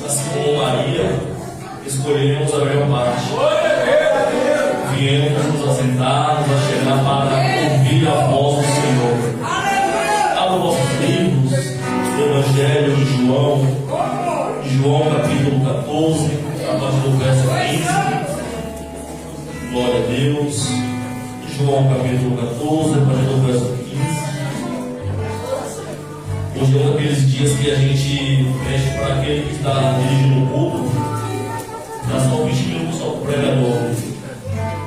assim como Maria, escolhemos a melhor parte. Viemos nos assentar, nos achegar para ouvir a voz do Senhor. Abra os vossos livros do Evangelho de João capítulo 14, a partir do verso 15. Glória a Deus. João capítulo 14, a partir do verso 15. Hoje é um daqueles dias que a gente pede para aquele que está dirigindo o culto, dá só 20 minutos ao pregador.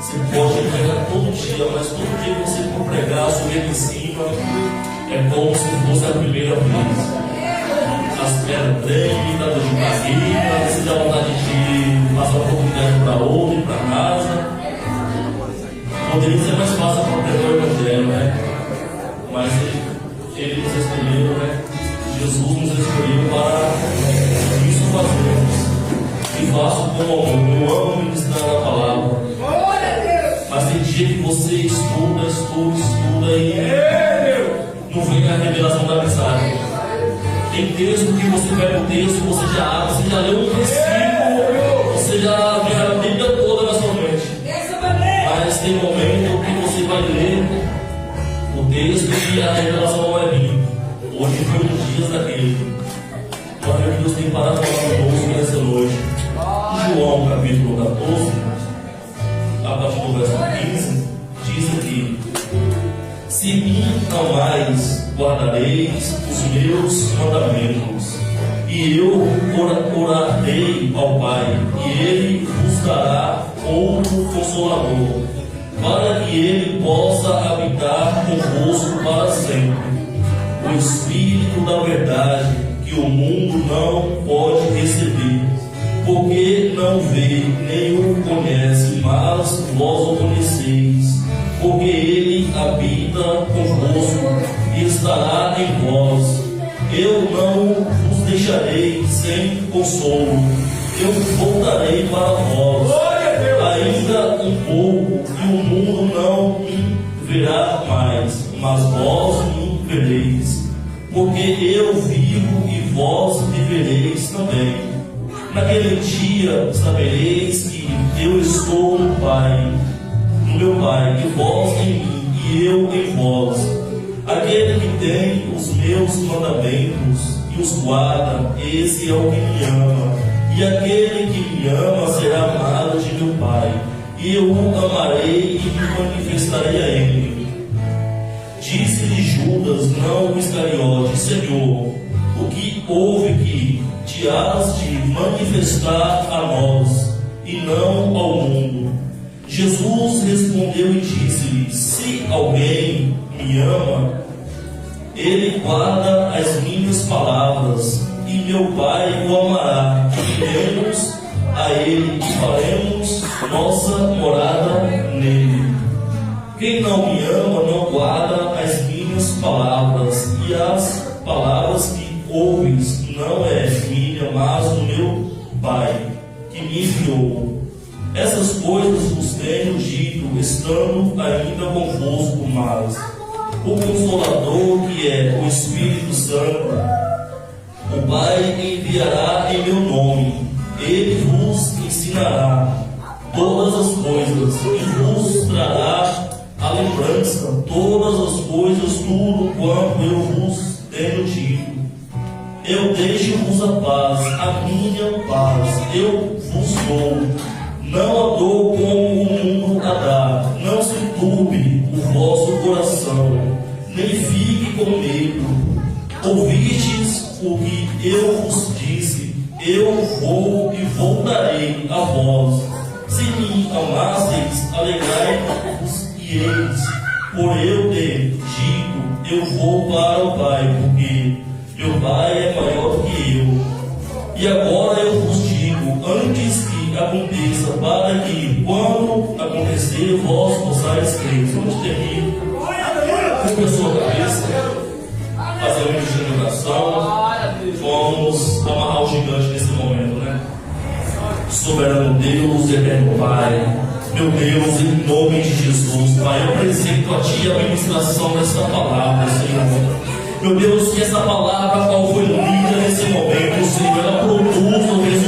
Você pode pregar todo dia, mas todo dia que você for pregar, subir aqui em cima, é como se fosse a primeira vez. As pernas tremem, está dor de barriga, você dá vontade de passar a oportunidade para outro, ir para casa. Poderia ser mais fácil para pregar o Evangelho, né? Mas ele nos escolheu, né? Jesus nos escolheu para isso fazermos. E faço com amor. Eu amo ministrar a palavra. Mas tem dia que você estuda e não vem a revelação da mensagem. Tem texto que você pega o texto, você já abre, você já leu um versículo, você já vê a Bíblia toda na sua mente. Mas tem momento que você vai ler o texto e a revelação não vai vir. Hoje foi um dia daquele. Glória a Deus, tem parado conosco nessa noite. João capítulo 14, a partir do verso 15, diz aqui: se mim amais, guardareis os meus mandamentos, e eu orarei ao Pai, e Ele vos dará outro Consolador, para que Ele possa habitar convosco para sempre, o Espírito da verdade, que o mundo não pode receber, porque não vê nem o conhece, mas vós o conheceis, porque Ele habita convosco e estará em vós. Eu não vos deixarei sem consolo, eu voltarei para vós. Ainda um pouco, e o mundo não me verá mais, mas vós me vereis, porque eu vivo e vós vivereis também. Naquele dia sabereis que eu estou no Pai, no meu Pai, e vós em mim, e eu em vós. Aquele que tem os meus mandamentos e os guarda, esse é o que me ama. E aquele que me ama será amado de meu Pai, e eu o amarei e me manifestarei a ele. Disse-lhe Judas, não Iscariote: Senhor, o que houve que te has de manifestar a nós e não ao mundo? Jesus respondeu e disse-lhe: se alguém me ama, ele guarda as minhas palavras, e meu Pai o amará, e iremos a ele e faremos nossa morada nele. Quem não me ama não guarda as minhas palavras, e as palavras que ouves não é minha, mas do meu Pai que me enviou. Essas coisas vos tenho dito, estando ainda convosco, mas o Consolador, que é o Espírito Santo, o Pai enviará em meu nome. Ele vos ensinará todas as coisas e vos trará a lembrança todas as coisas, tudo quanto eu vos tenho dito. Eu deixo-vos a paz, a minha paz eu vos dou. Não a dou como o mundo a dá. Não se turbe o vosso coração, nem fique com medo. Ouvistes o que eu vos disse, eu vou e voltarei a vós. Se me amasseis, alegrai-vos e eis, por eu ter dito, eu vou para o Pai, porque meu Pai é maior que eu. E agora eu vos digo, antes que aconteça, para que, quando acontecer, vós possais crer. Vamos ter que cubrir a sua cabeça, fazer uma ministração de oração. Vamos amarrar o gigante nesse momento, né? Soberano Deus, eterno Pai, meu Deus, em nome de Jesus, Pai, eu apresento a Ti a ministração dessa palavra, Senhor. Meu Deus, que essa palavra, qual foi lida nesse momento, Senhor, ela produza o resultado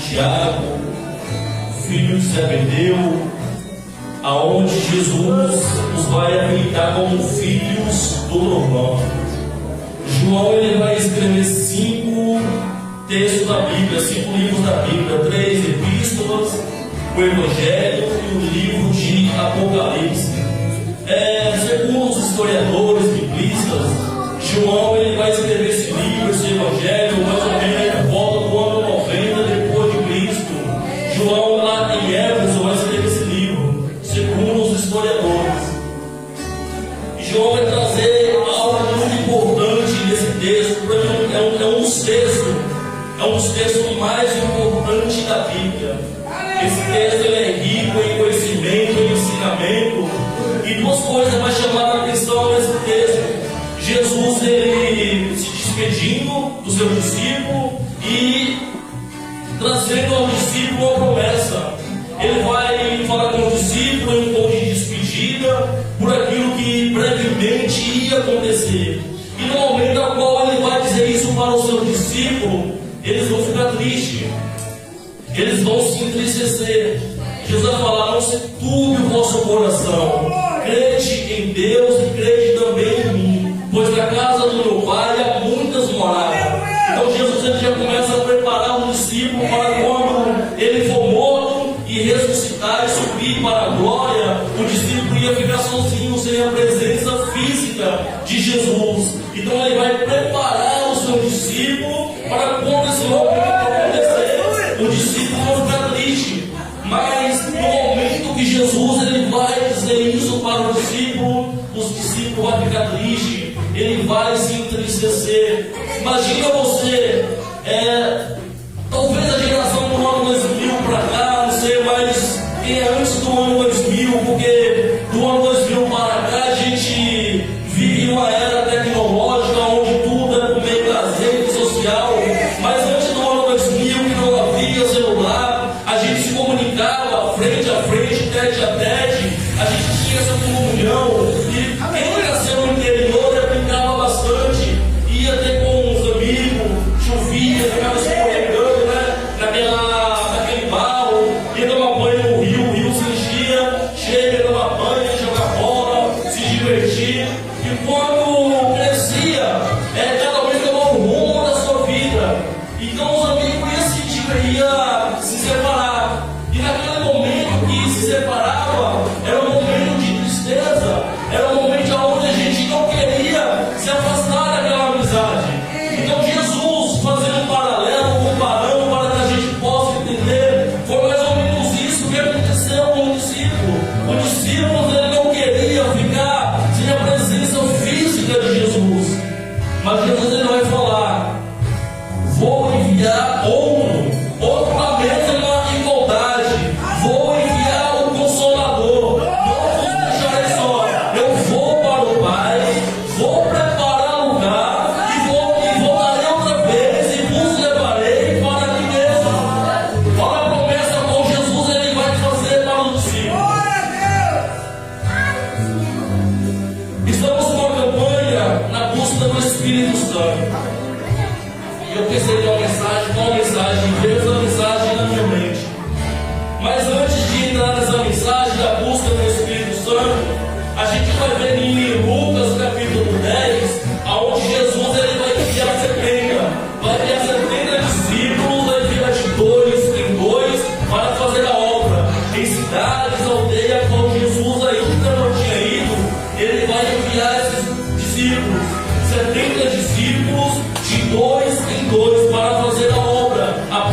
Tiago, filho de Zebedeu, aonde Jesus os vai habilitar como filhos do trovão. João ele vai escrever 5 textos da Bíblia, 5 livros da Bíblia, 3 epístolas, o Evangelho e o livro de Apocalipse. Segundo os historiadores biblistas, João ele vai escrever esse livro, esse Evangelho, mais ou menos por volta do ano 90 depois de Cristo. João lá em Éfeso vai escrever esse livro, segundo os historiadores. E João vai trazer algo muito importante nesse texto, para mim é um dos textos mais importantes da Bíblia. Esse texto ele é rico em conhecimento, em ensinamento, e 2 coisas vai chamar a atenção nesse texto. Jesus ele se despedindo do seu discípulo e trazendo ao discípulo uma promessa. Ele vai falar com o discípulo em um tom de despedida por aquilo que brevemente ia acontecer. E no momento ao qual ele vai dizer isso para o seu discípulo, eles vão ficar tristes, eles vão se entristecer. Jesus vai falar: não se turbe o vosso coração, crede em Deus e crede também em mim, pois na casa do meu Pai há muitas moradas. Então Jesus ele já começa a preparar o discípulo para quando ele for morto e ressuscitar e subir para a glória, o discípulo ia ficar sozinho, sem a presença física de Jesus. Então ele vai preparar o seu discípulo para quando esse momento acontecer, o discípulo não ficar triste. Mas no momento que Jesus ele vai dizer isso para o discípulo vai ficar triste, ele vai se entristecer. Imagina você, talvez a geração do ano 2000 para cá, não sei, mas quem é antes do ano 2000, porque do ano 2000 para cá a gente vive uma era tecnológica onde tudo é por meio das redes sociais. Mas antes do ano 2000, que não havia celular, a gente se comunicava frente a frente, tete a tete, a gente tinha essa comunhão. E quem nasceu no interior brincava bastante, ia ter com os amigos, chovia, ficava escorregando, né? Naquele barro, ia tomar banho no rio, o rio se enchia, chega, tomar banho, jogar bola, se divertir. E quando crescia, cada um tomava o rumo da sua vida. Então os amigos iam se separar. E naquele momento que se separava, era um momento de tristeza, era um momento onde a gente não queria se afastar daquela amizade. Então Jesus, fazendo um paralelo, comparando para que a gente possa entender, foi mais ou menos isso que aconteceu com o discípulo. O discípulo ele não queria ficar sem a presença física de Jesus. Mas Jesus ele vai falar: vou enviar outro na mesma igualdade. Vou enviar o Consolador. Não vos deixarei só. Eu vou para o Pai, vou preparar lugar e voltarei outra vez e vos levarei para aqui mesmo. Olha a promessa com Jesus ele vai fazer para o discípulo. Estamos com uma campanha na busca do Espírito Santo. E eu pensei qual mensagem, veio essa mensagem na minha mente. Mas antes de entrar nessa mensagem da busca do Espírito Santo, a gente vai ver em Lucas capítulo 10, aonde Jesus ele vai enviar 70. Vai enviar 70 discípulos, vai enviar de 2 em 2 para fazer a obra. Em cidades, aldeias, qual Jesus ainda não tinha ido, ele vai enviar esses discípulos, 70 discípulos, de 2 em 2 para fazer a obra, a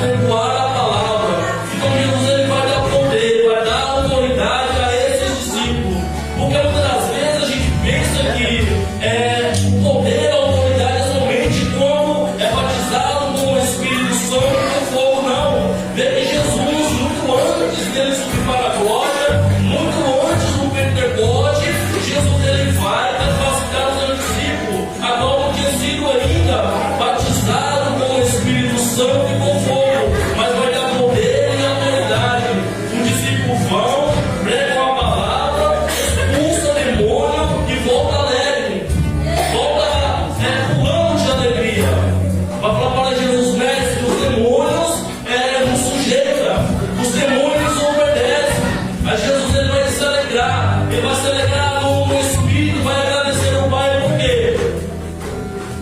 ele vai se alegrar no Espírito, vai agradecer ao Pai, por quê?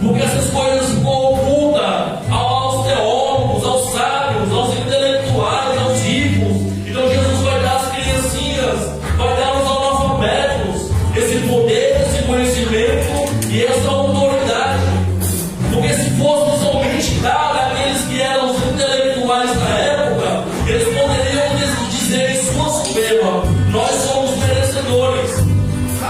Porque essas coisas ficam ocultas aos teólogos, aos sábios, aos intelectuais, aos ricos. Então Jesus vai dar às criancinhas, vai dar aos analfabetos esse poder, esse conhecimento e essa autoridade. Porque se fosse somente dado àqueles que eram os intelectuais da época, eles poderiam dizer em sua soberba: nós somos merecedores,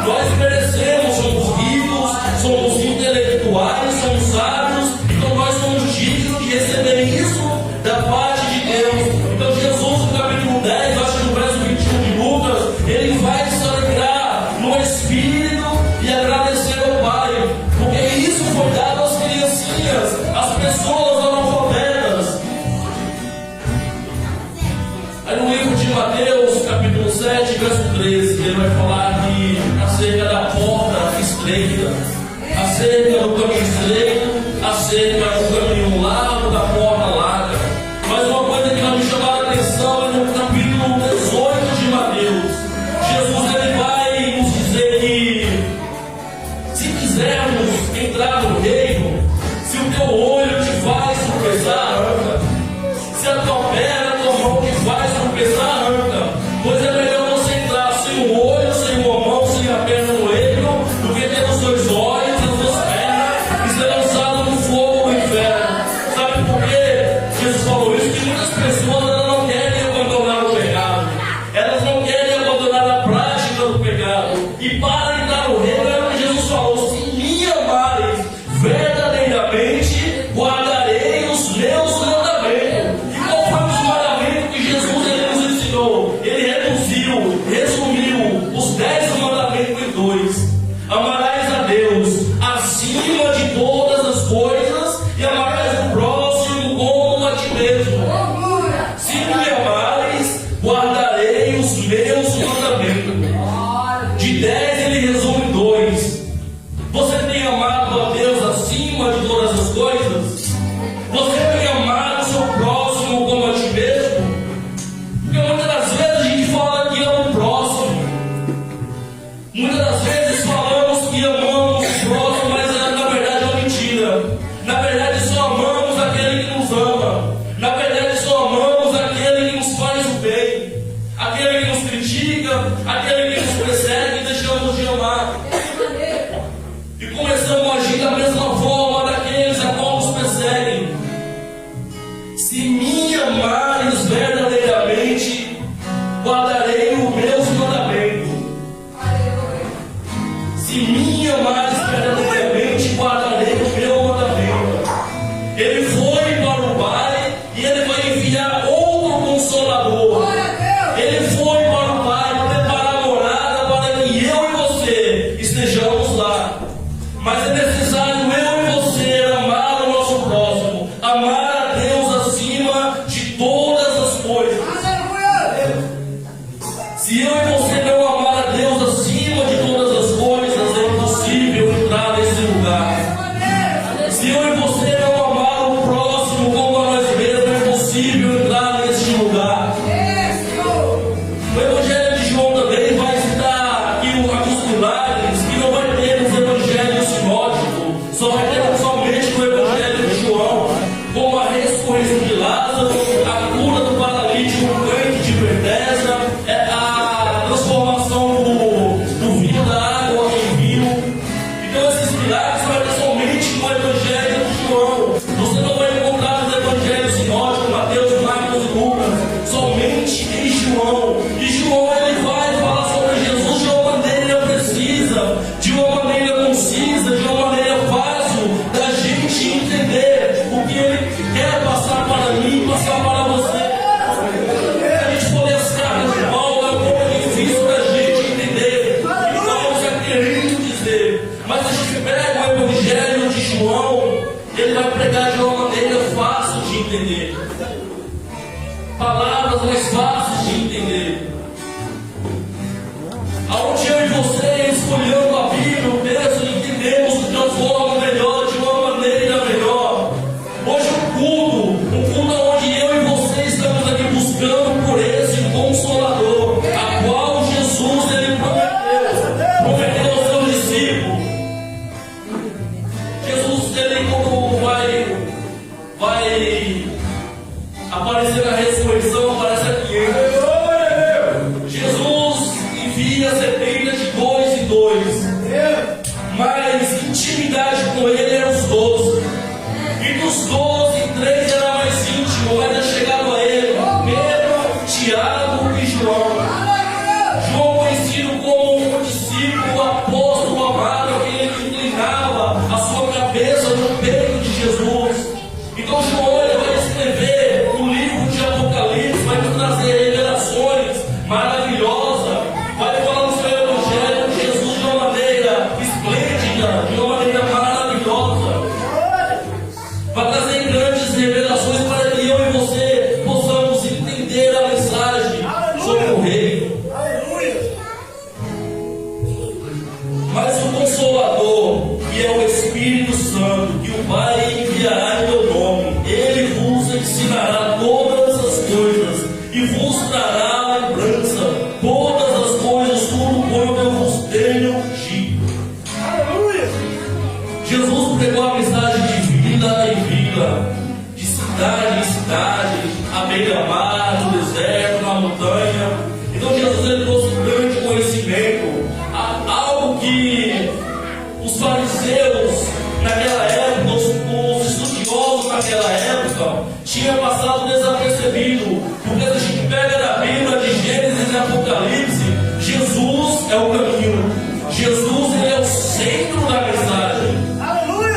nós merecemos, somos ricos, somos intelectuais, somos sábios, então nós somos dignos de receber isso da parte de Deus. Então Jesus, no capítulo 10, acho que no verso 21 de Lucas, ele vai se alegrar no Espírito e agradecer ao Pai, porque isso foi dado às criancinhas, às pessoas analfabetas. Aí no livro de Mateus, capítulo 7, verso 13, ele vai falar aqui acerca da porta estreita, acerca do caminho estreito, acerca do caminho largo, da porta larga. Mas uma coisa que vai me chamar a atenção é no capítulo 18 de Mateus. Jesus ele vai nos dizer que se quisermos entrar no reino, se o teu olho te faz tropeçar, arranca. Se a tua perna, a tua mão te faz tropeçar, arranca. Pois é melhor você entrar sem o olho, sem uma mão, sem a perna no reino, do que ter os dois olhos, as duas pernas e ser lançado no fogo do inferno. Sabe por quê? Jesus falou isso, que muitas pessoas elas não querem abandonar o pecado, elas não querem abandonar a prática do pecado. E para entrar no reino é o que Jesus falou: se me amares verdadeiramente, guardarei os meus mandamentos. E qual foi os mandamentos que Jesus ele nos ensinou? Ele resumiu os 10 mandamentos em 2. Amarás a Deus acima de todas as coisas e amarás o próximo como a ti mesmo. Se me amares, guardarei os meus mandamentos. De 10 ele resume 2. Você tem amado a Deus acima de todas as coisas? Você tem amado o seu próximo como a ti mesmo? Porque muitas das vezes a gente fala que ama o próximo. Muitas das vezes falamos que amamos o próximo, mas na verdade é uma mentira. Na verdade só amamos aquele que nos ama. Na verdade só amamos aquele que nos faz o bem. Aquele que nos critica, aquele que nos persegue e deixamos de amar. E começamos a agir da mesma forma daqueles a qual nos perseguem. Se me amares verdadeiramente, guardarei os meus mandamentos. Se me amares verdadeiramente, guardarei o meu mandamento. Ele foi para o Pai e ele vai enviar outro Consolador. Ele foi para o Pai preparar a morada para que eu e você estejamos lá. Mas é necessário eu e você amar o nosso próximo, amar a Deus acima de todas as coisas. Se eu e você não amar a Deus acima de todas as coisas, é impossível entrar nesse lugar. Se eu e você não amar o próximo como a nós mesmos, é impossível entrar neste lugar. O Evangelho de João também vai citar aqui alguns milagres que não vai ter nos Evangelhos sinóticos, só vai ter somente no Evangelho de João, como a ressurreição de Lázaro, a cura do paralítico no canto de Betesda, a transformação do vinho da água em vinho. Então esses milagres vai ter somente no Evangelho de João. Você não vai encontrar nos Evangelhos sinóticos, Mateus, Marcos e Lucas, somente em João. E João ele vai falar sobre Jesus de uma maneira precisa, de uma maneira concisa, de uma maneira fácil da gente entender o que ele quer passar para mim, passar para você. A gente poder as cartas de Paulo é um pouco difícil da gente entender o que Paulo está querendo dizer. Mas a gente pega o Evangelho de João, ele vai pregar de uma maneira fácil de entender. Palavras mais fáceis de entender. Aonde eu e você, escolhendo a Bíblia, o texto, entendemos de uma forma melhor, de uma maneira melhor. Hoje um culto onde eu e você estamos aqui buscando por esse Consolador, a qual Jesus ele prometeu. o Pai enviará em meu nome. Ele vos ensinará todas as coisas e vos trará lembrança todas as coisas, tudo quanto eu vos tenho dito. Aleluia! Jesus pregou a mensagem de vida em vida, de cidade em cidade, à beira-mar, no deserto, na montanha. Então Jesus ele trouxe um grande conhecimento, algo que os fariseus naquela época, os estudiosos naquela época, tinham passado desapercebido. Porque a gente pega da Bíblia de Gênesis e Apocalipse, Jesus é o caminho, Jesus ele é o centro da mensagem.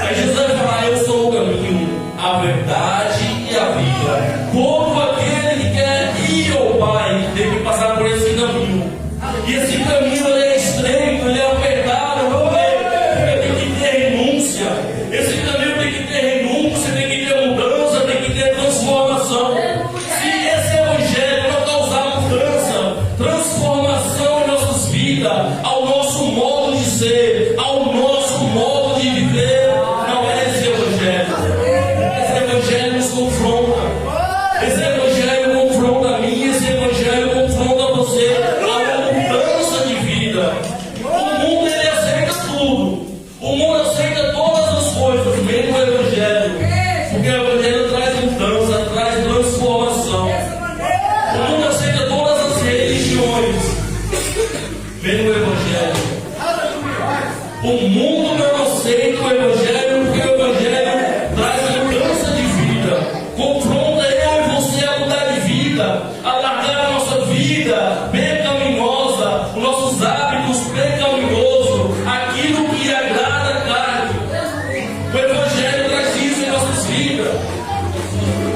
Aí Jesus vai falar: eu sou o caminho, a verdade e a vida. Todo aquele que quer ir ao Pai tem que passar por esse caminho. E esse caminho ele é estreito, ele é apertado, porque tem que ter renúncia. Esse caminho tem que ter renúncia, tem que ter mudança, tem que ter transformação. Se esse evangelho não causar mudança, transformação em nossas vidas, ao nosso modo de ser, ao nosso modo de viver, não é esse evangelho. Esse evangelho nos confronta. Esse evangelho confronta a mim, esse evangelho confronta você. A mudança de vida. O mundo ele aceita tudo. O mundo aceita todas as coisas, menos o evangelho. Porque o evangelho traz mudança, traz transformação. O mundo aceita todas as religiões, menos o evangelho. O mundo não aceita o evangelho, porque o evangelho traz mudança de vida. Confronta eu e você a mudar de vida, a largar a nossa vida pecaminosa, os nossos hábitos pecaminosos, aquilo que agrada a carne. O evangelho traz isso em nossas vidas.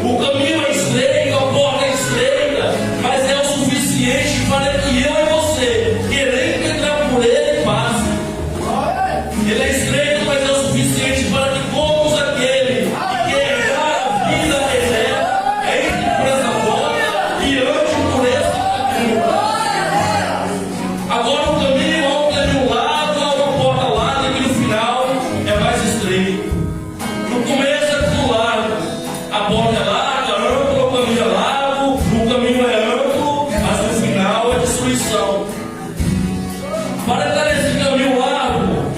O caminho é estreito, a porta é estreita, mas é o suficiente para que eu e você, querendo entrar por ele, passe. Ele é estreito, mas é o suficiente para que todos aqueles que herdar a vida eterna entrem por essa porta e andem por esse caminho. Agora o caminho, há um caminho largo, há uma porta larga, e no final é mais estreito. No começo é tudo largo, a porta é larga, ampla, o caminho é largo, o caminho é amplo, mas no final é destruição. Para estar nesse caminho largo,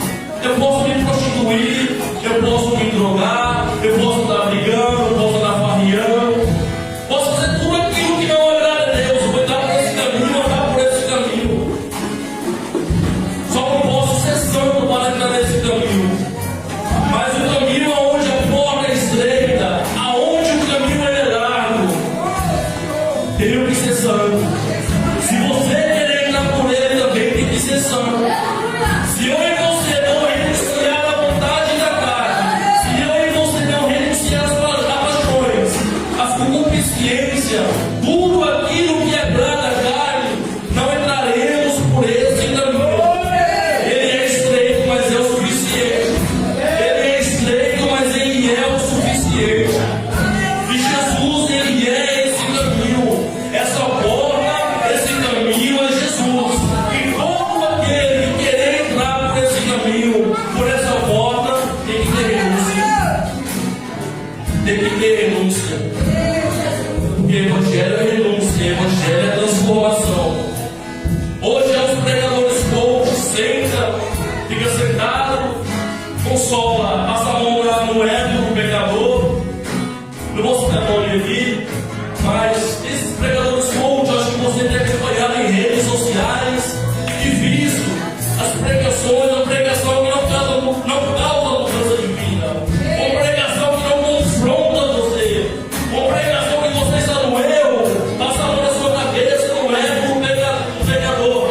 eu posso me prostituir, eu posso me drogar, eu posso estar brigando, eu posso estar farriando, posso fazer tudo aquilo que não agrada a Deus. Eu vou estar por esse caminho, andar por esse caminho. Só não posso ser santo para entrar nesse caminho. Mas o caminho aonde a porta é estreita, aonde o caminho é largo, tenho que ser santo. Se você querer entrar por ele também tem que ser santo. Se eu e você não renunciar à vontade da carne, se eu e você não renunciar às paixões, às concupiscências, tudo aquilo que agrada a carne, não entraremos por esse caminho. Ele é estreito, mas é o suficiente. Ele é estreito, mas ele é o suficiente. E Jesus, ele é esse caminho, essa porta, esse caminho é Jesus. E todo aquele que querer entrar por esse caminho, por essa porta, tem que ter renúncia. Tem que ter renúncia. Porque evangelho é renúncia, evangelho é transformação. Hoje é os pregadores coach, senta, fica sentado, consola, passa a mão no ego do pecador. Não vou citar nome aqui, mas esses pregadores coach, acho que você deve acompanhar em redes sociais e visto as pregações, a pregação que não causa mudança de vida, uma pregação que não confronta você, uma pregação que você está no erro, passa a mão na sua cabeça, no ego do pecador.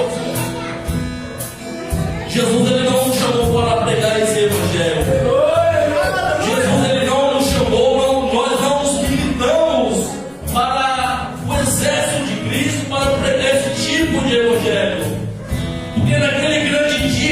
Jesus ele não nos chamou para pregar esse evangelho. Jesus ele não nos chamou, nós não nos limitamos para o exército de Cristo para pregar esse tipo de evangelho. Porque naquele grande dia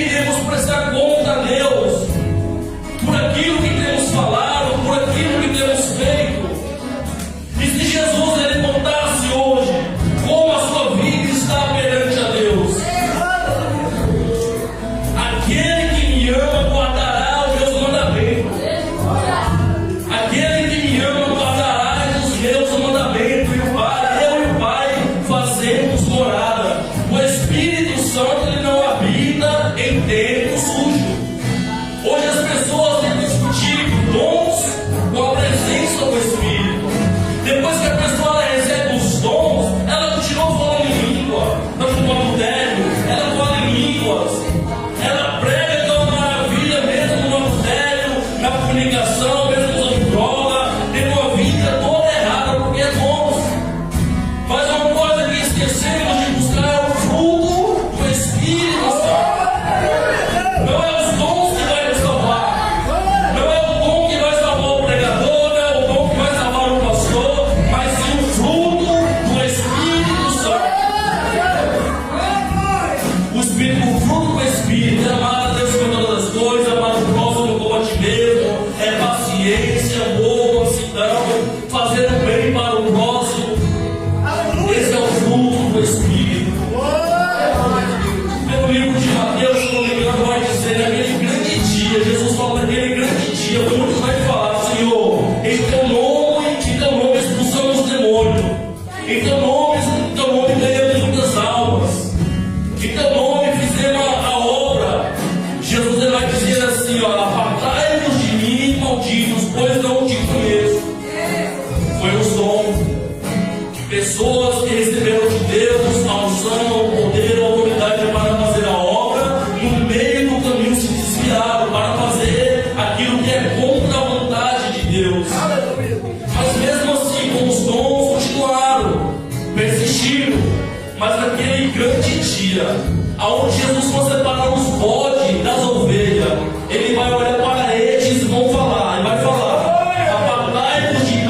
Aonde Jesus for separar os bodes das ovelhas, Ele vai olhar para eles e vão falar, e vai falar: apartai-vos de mim,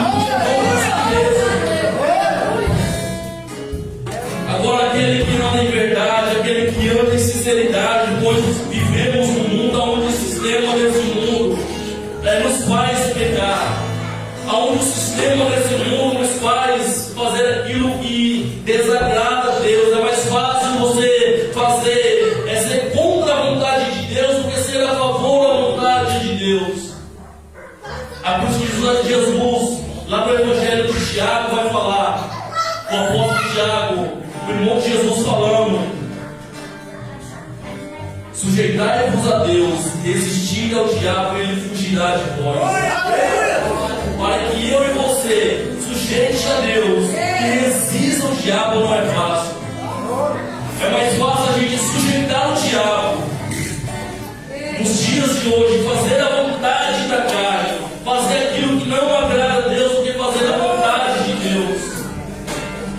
agora aquele que anda em verdade, aquele que anda em sinceridade, pois vivemos num mundo onde o sistema desse mundo nos faz pecar, onde o sistema desse mundo nos faz fazer aquilo que desagrada a Deus. É mais fácil você fazer, ser contra a vontade de Deus do que ser a favor da vontade de Deus. A por isso que Jesus, lá no Evangelho de Tiago, vai falar, o apóstolo Tiago, o irmão de Jesus falando: sujeitai-vos a Deus, resistir ao diabo e ele fugirá de vós. Para que eu e você sujeite a Deus e resista ao diabo não é fácil. É mais fácil a gente sujeitar o diabo nos dias de hoje, fazer a vontade da carne, fazer aquilo que não agrada a Deus, do que fazer a vontade de Deus.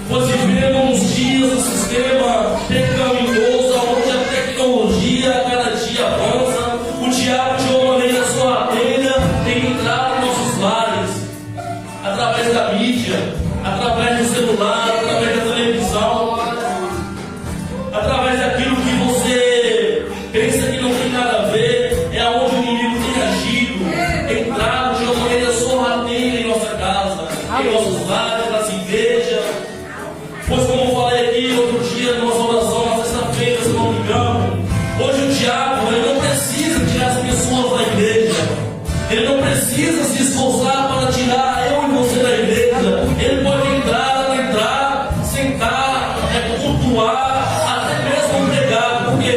Pois vivemos nos dias do sistema pecaminoso, onde a tecnologia a cada dia avança, o diabo de uma maneira sorrateira tem entrado nos nossos lares, através da mídia, através do celular, através da televisão, através daquilo que você pensa que não tem nada a ver, é onde o inimigo tem agido, tem entrado de uma maneira sorrateira em nossa casa, em nossos lares, nas igrejas. Pois como eu falei aqui outro dia, na nossa oração, na sexta-feira, se não me engano, hoje o diabo ele não precisa tirar as pessoas da igreja, ele não precisa se esforçar para tirar eu e você da igreja. Ele pode entrar, sentar, cultuar, até mesmo pregar, porque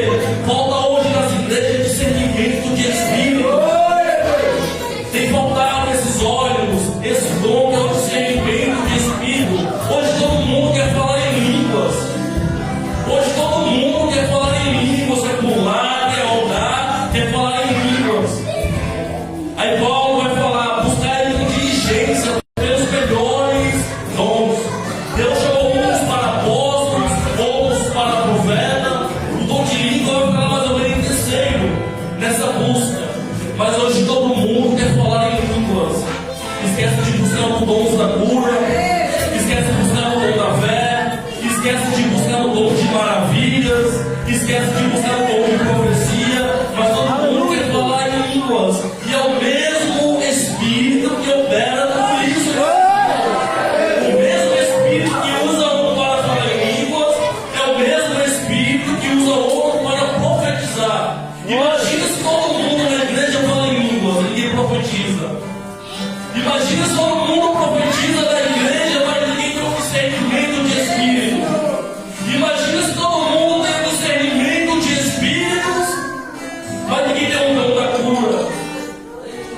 falta hoje nas igrejas discernimento de espírito. Tem faltado esses olhos, esse dom que é o discernimento de espírito. Hoje todo mundo quer falar em línguas. Hoje todo mundo quer falar em línguas, quer pular, quer rodar, quer falar em línguas. Aí Paulo vai falar: buscar com diligência pelos melhores dons. Deus chamou uns para apóstolos, outros para profeta. O dom de língua vai ficar mais ou menos em terceiro nessa busca. Mas hoje todo mundo quer falar em línguas. Esquece de buscar o dom da cura, esquece de buscar o dom da fé, esquece de buscar o dom de maravilhas, esquece de buscar o dom de profecia. Mas todo mundo quer falar em línguas. E é o mesmo Espírito que opera tudo isso. O mesmo Espírito que usa um para falar em línguas é o mesmo Espírito que usa outro para profetizar. Imagina se todo mundo na igreja fala em línguas, ninguém profetiza. Imagina se todo mundo profetiza da igreja, mas ninguém tem um discernimento de Espírito. Imagina se todo mundo tem um discernimento de Espíritos, mas ninguém tem um dom da cura.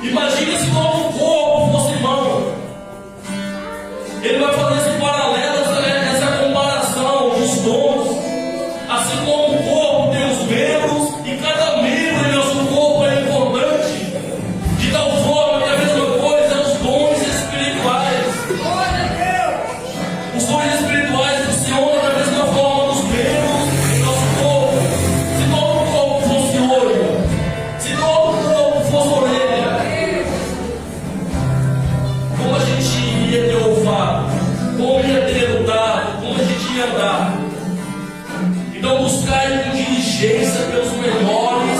Imagina se todo o corpo fosse mão. Ele vai fazer esse paralelo, essa comparação dos dons. Assim como o corpo tem os membros, e cada membro em nosso corpo é importante, de tal forma que a mesma coisa é os dons espirituais. Os dons espirituais funcionam da mesma forma dos membros em nosso corpo. Se todo o corpo fosse olho, se todo o corpo fosse orelha, como a gente ia ter olfato, como ia ter tato, como a gente ia andar. Então buscai com diligência pelos melhores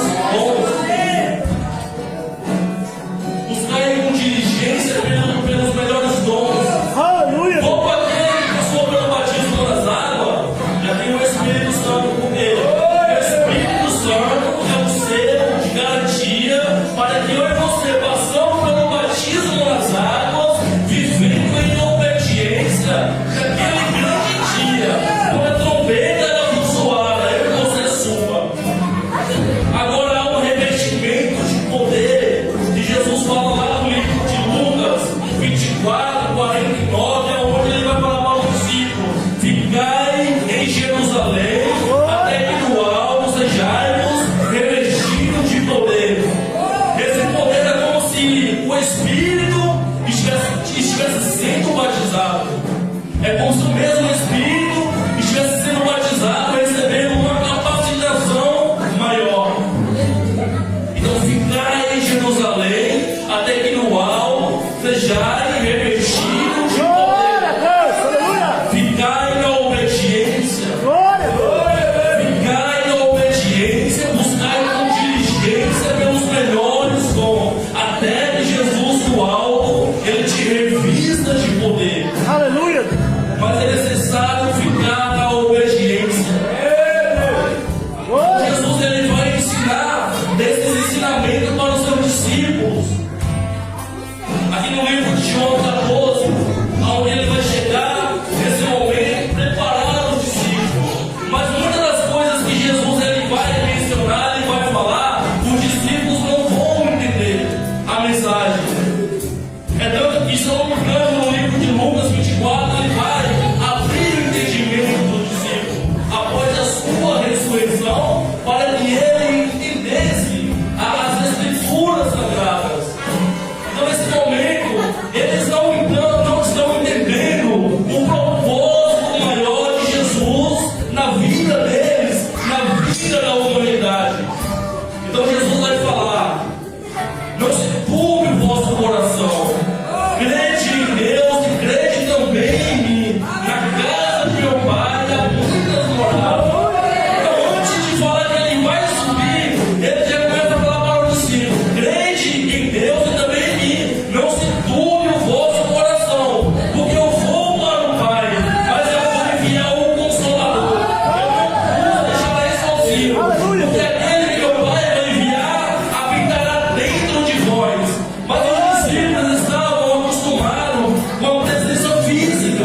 consigo. Porque aquele que meu Pai vai enviar habitará dentro de vós. Mas os discípulos estavam acostumados com a presença física.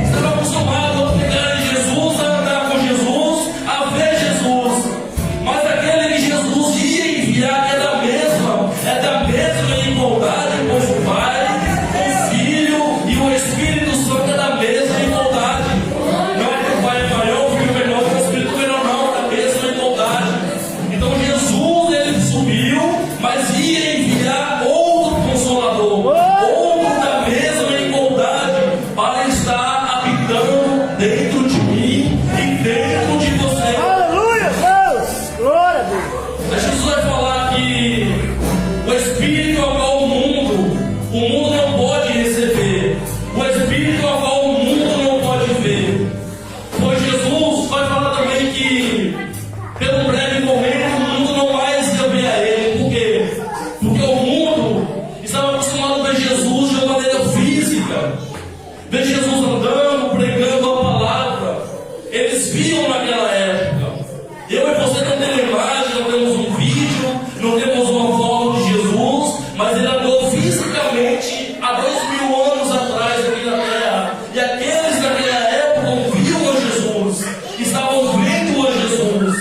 Estavam acostumados a pegar em Jesus, a andar com Jesus, a ver Jesus. Mas aquele que Jesus ia enviar é da mesma igualdade com o Pai, o Filho e o Espírito Santo, é da mesma igualdade. Não é que o Pai é maior, o Filho é menor, o Espírito é menor, não, é da mesma igualdade. Então Jesus, ele subiu, mas ia enviar outro Consolador, outro da mesma igualdade, para estar habitando dentro de mim e dentro de você. Aleluia, Deus! Glória a Deus! Jesus vai falar que o Espírito ao qual o mundo não pode receber, o Espírito ao qual o mundo não pode ver. Pois Jesus vai falar também que, pelo breve momento, o mundo não mais ia ver a Ele. Por quê? Porque o mundo estava acostumado a ver Jesus de uma maneira física, ver Jesus andando, pregando a palavra. Eles viam naquela época. Eu e você não temos imagem, não temos um vídeo, não temos uma foto de Jesus, mas ele andou fisicamente há 2000 anos atrás aqui na terra. E aqueles naquela época viam a Jesus, estavam vendo a Jesus.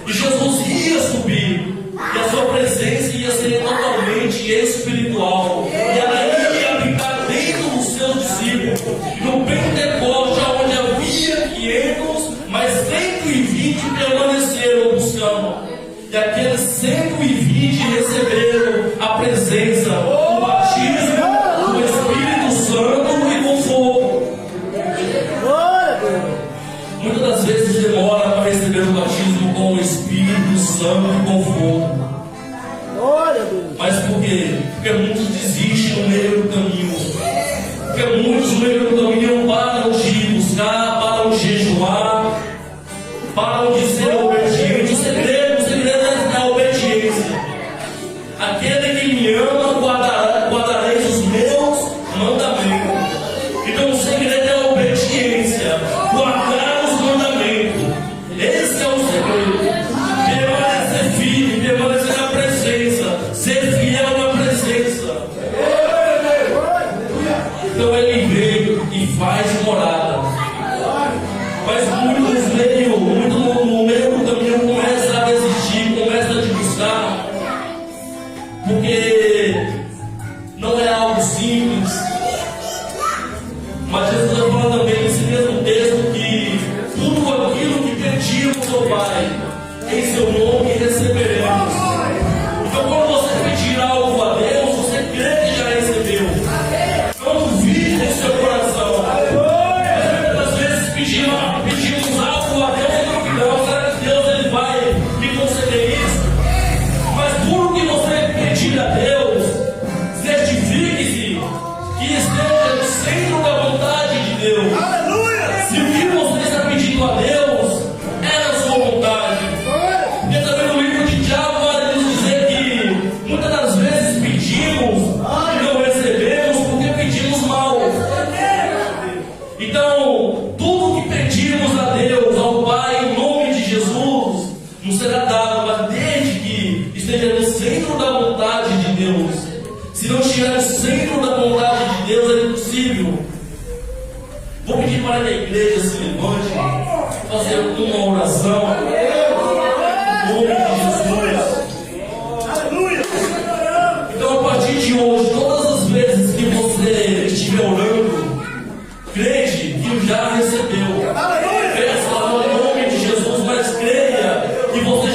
E Jesus ia subir, e a sua presença ia ser totalmente espiritual. E ela ia habitar dentro dos seus discípulos. No Pentecoste, onde havia 500, mas 120 permaneceram buscando. E aqueles 120 receberam a presença, o batismo do Espírito Santo e com fogo. Glória a Deus! Muitas das vezes demora para receber o batismo com o Espírito Santo e com fogo. Glória a Deus! Mas por quê? Porque muitos desistem no meio do caminho. Porque muitos no meio do caminho param de buscar, param de jejuar, param de ser obedientes. O segredo é a obediência. Aquele que me ama, guardareis os meus mandamentos. Então o segredo é a obediência, guardar os mandamentos. Esse é o segredo. Permanecer firme, permanecer na presença, ser fiel na presença. Então ele veio e faz morada. Mas muitos no meio do caminho começam a desistir, começam a te buscar, porque não é algo simples. Mas Jesus vai falar também nesse mesmo texto que tudo aquilo que pedimos ao Pai, em seu nome receberemos. Então quando você pedir algo a Deus, você crê que já recebeu. Não duvide em seu coração. Muitas vezes pedimos algo a Deus e não, será que Deus ele vai me conceder isso? Mas por que você pedir a Deus, certifique-se que esteja no centro da vontade de Deus. Aleluia! Se o que você está pedindo a Deus é a sua vontade. Porque também no livro de Tiago vai nos dizer que muitas das vezes pedimos e não recebemos porque pedimos mal. Então, tudo que pedimos a Deus, ao Pai, em nome de Jesus, nos será dado, mas desde que esteja no centro da vontade de Deus. Se não estiver no centro da vontade de Deus, é impossível. Vou pedir para que a igreja se levante, fazer uma oração. Em nome de Jesus. Aleluia! Então, a partir de hoje, todas as vezes que você estiver orando, crede que já recebeu. Peça no nome de Jesus, mas creia que você